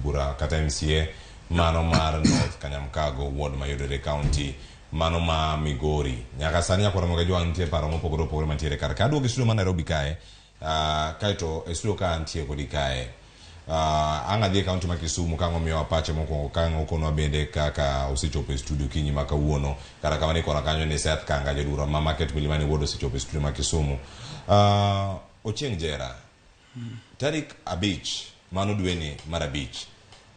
bura kata MCA mano mar North Kanyamkago ward mayudore county mano ma Migori nyaka sani akora moga jwang nitie paro mopogore opogore mantiere kar ka duogo studio ma Nairobi kae kaito e studio ka antie kodi kae anga dhi county ma Kisumu kango miyo apache mokwongo kango kono bende kaka osechopo e studio kinyi ma kawuono kata kamani kora kanyo ni Seth Kanga joduro ma market milimani wodo osechopo e studio ma Kisumu Ochieng Jera tarik abich mano dweni mar abich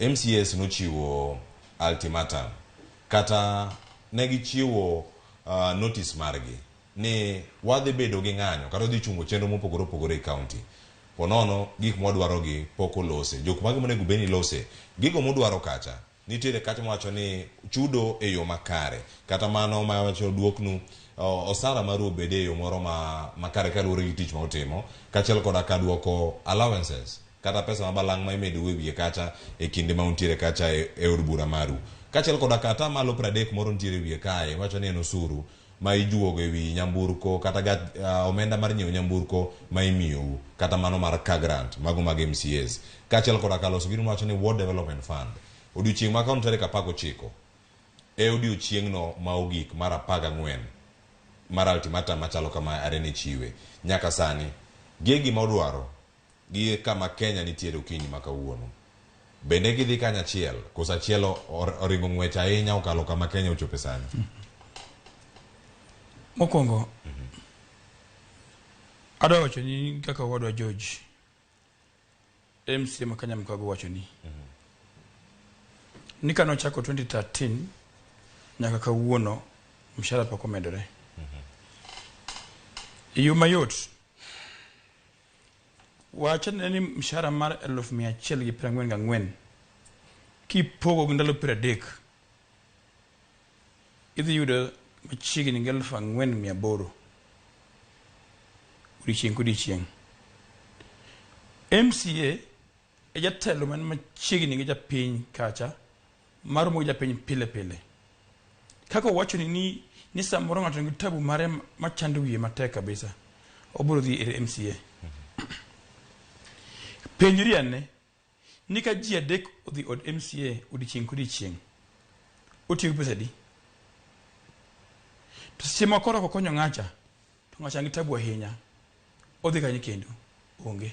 MCAs nochiwo ultimatum kata negichiwo notice margi ni wadhi bedo gi ng'anyo kata dhi chungo chenro mopogore opogore e county ponono gik modwaro gi poko lose jok magi monego beni lose gigo modwaro kacha nitiere kacha mwacho ni chudo e yo makare kata mano ma wacho duoknu osara maru bede e yo moro makare kaluwore gi tich ma otimo kachiel koda ka duoko allowances kata pesa mabalang' ma imedo wiye kacha e kinde ma untiere kacha e od bura maru kachiel koda kata malo 30 moro ntiere wiye kae wacho ni en osuru ma ijuogo e wi nyamburko kata omenda mar nyiewo nyamburko ma imiyou kata mano mar car grant mago mag MCAs kachiel koda ka loso gino wacho ni World Development Fund odiochieng' ma kaunti tarik 19 e odiochieng'no ma ogik mar 14 mar ultimatum machalo kama arene chiwe nyaka sani gigi ma odwaro gi kama Kenya nitiere okinyi ma kawuono bende gidhi kanya chiel kosa chielo oringo ng'wech ahinya okalo kama Kenya ochope sani mokwongo adwa wacho ni kaka wadwa George MCA ma Kanyamkago wacho ni kano chako 2013 nyaka kawuono mshahara pok omedore yo mayot wacho ni mshahara mar 144 kipogo gi ndalo 30 idhi yudo machiegni 4,800 odiochieng' kodiochieng' MCA e jatelo man machiegni gi japiny kacha maromo gi japiny pile pile kaka wacho ni samoro ng'ato nigi tabu mare machando wiye matek kabisa obiro dhi e MCA penjri ane ni ka ji adek odhi od MCA odiochieng' kodiochieng' otiyo pesa di to seche ma koro konyo ng'acha to ng'acha ngi tabu ahinya odhi kanyo kendo onge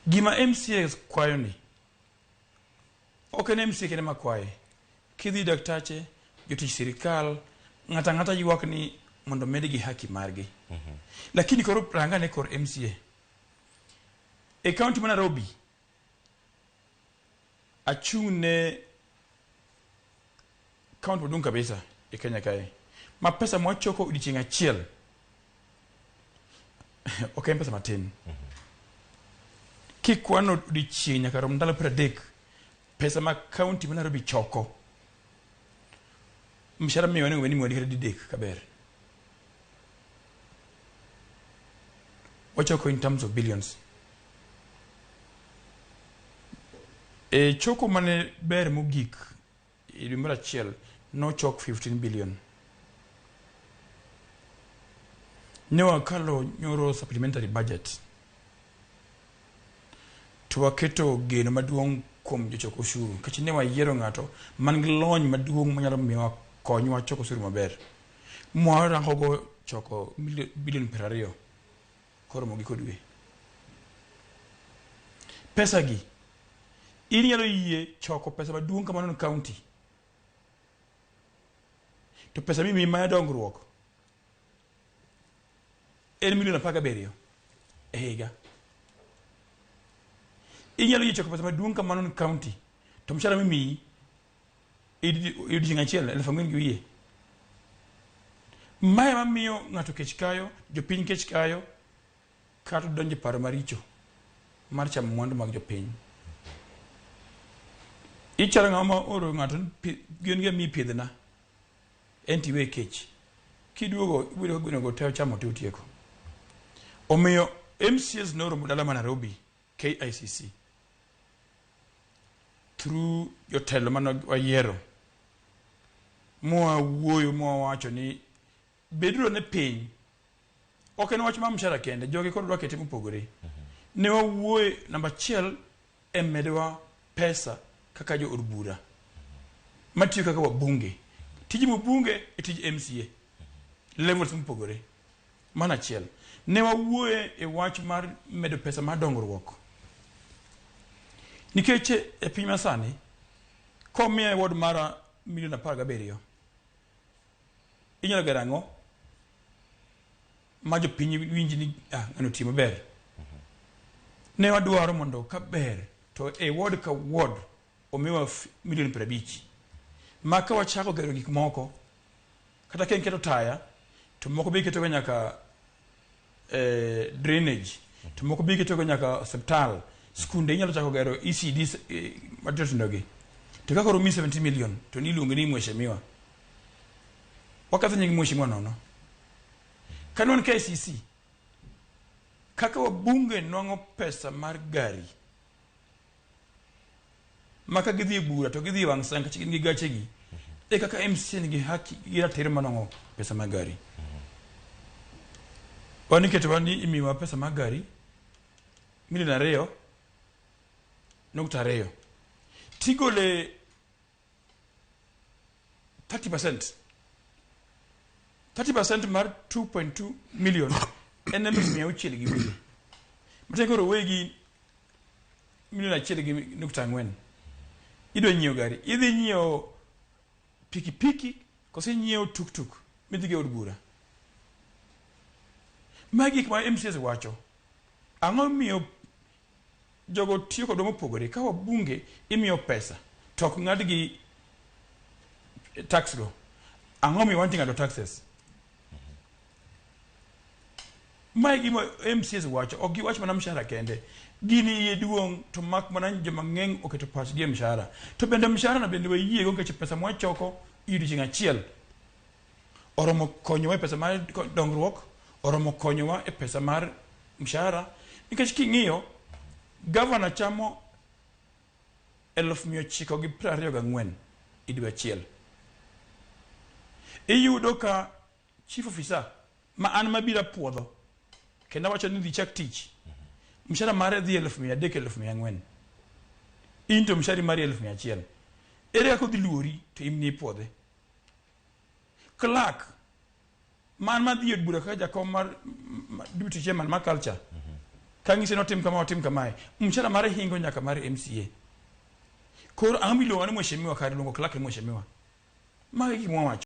gima MCA kwayo ni ok en MCA kende makwaye kidhi daktache jotich sirikal ng'ata ywak ni mondo medgi haki margi lakini koro rangane kor MCA e county ma Nairobi achune county maduong' kabisa e Kenya kae ma pesa mwachoko odiochieng' achiel ok en pesa matin kikwano odiochieng' nyaka rom ndalo 30 pesa ma county ma Nairobi choko mshahara miyo ni ng'weni mwadi kata didek kaber wachoko in terms of billions e choko mane ber mogik e dwe mar achiel no chok 15 billion ne wakalo nyoro supplementary budget to waketo geno maduong' kuom jochoko ushuru kach ne wayiero ng'ato man gi lony maduong' manyalo miyo konywa choko ushuru maber mwarangogo choko bilion 20 koro mogiko dwe pesa gi inyalo yie choko pesa maduong' kamano no county to pesa mimi ma dongruok en milion 17 e higa inyalo yie choko pesa maduong' kamano no county to mshahara mimi odiochieng' achiel 4,000 gi wiye mae mamiyo ng'ato kech kayo jopiny kech kayo kata donje paro maricho mar chamo mwandu mag jopiny ichalo ng'ama oro ng'ato gwen ga mi piedhna enti we kech kiduogo ibiro gweno go teo chamo te utieko omiyo MCAs noromo dala ma Nairobi KICC through jotelo mano wayiero moa wuoyo moa wacho ni bedro ne piny ok en wach ma mshahara kende jogi kod dwa kete mopogore ne wawuoyo namba 1 emedewa pesa kaka jo urbura matiyo kaka wabunge tiji mbunge e tiji MCA levels mpogore mana chiel ne wawuoye e wach mar medo pesa mar dongruok nikech e piny masani komiya ward mara $17,000,000 inyalo gero ang'o ma jopiny winji ni ng'ano timo ber ne wadwaro mondo ka ber to e ward ka ward omiwa $50,000,000 ma ka wachako gero gik moko kata ken keto taya to moko bi keto nyaka drainage to moko bi keto nyaka hospital skunde inyalo chako gero ECD matotindogi to kaka romi 70 million to ni luongo ni mheshimiwa wakati nyingi mheshimiwa nono kanon KCC kaka wabunge nwang'o pesa mar gari maka gidhi bura to gidhi wang' sanka chikin gi gachegi e kaka MCA nigi haki gira tere manong'o pesa mar gari wani keto wani imiwa pesa mar gari $2.2 tigole 30% mar 2.2 million $600,000 gi wile mtekoro wegi $1.4 idwa nyiewo gari idhi nyiewo pikipiki kose nyiewo tuktuk midhige od bura magi kuma MCA wacho ang'o miyo jogo tiyo kod mopogore ka wabunge imiyo pesa to ok ng'adgi tax go ang'o miyo wanting ado taxes magi mo MCA wacho ok giwach mana mshahara kende gini iye duong' to mak mana joma ng'eny oketo pachgi e mshahara to bende mshahara na bende wayiego nikech pesa mwachoko odiechieng' achiel oromo konyowa e pesa mar dongruok oromo konyowa e pesa mar mshahara nikech king'iyo gavana chamo 924 e dwe achiel iyudo ka chief officer ma an mabira puodho kendo wacho ni dhi chak tich mshahara mare dhi 300,000-400,000 into mshahara mari 100,000 ere kako dhi luori to imni puodhe clerk man madhi od bura ka jakom mar deputy chairman mar culture kangise notim kama otim kamae mshahara mare hingo nyaka mar MCA koro amilo wani mheshimiwa kari longo clerk mheshimiwa magi kimwa wacho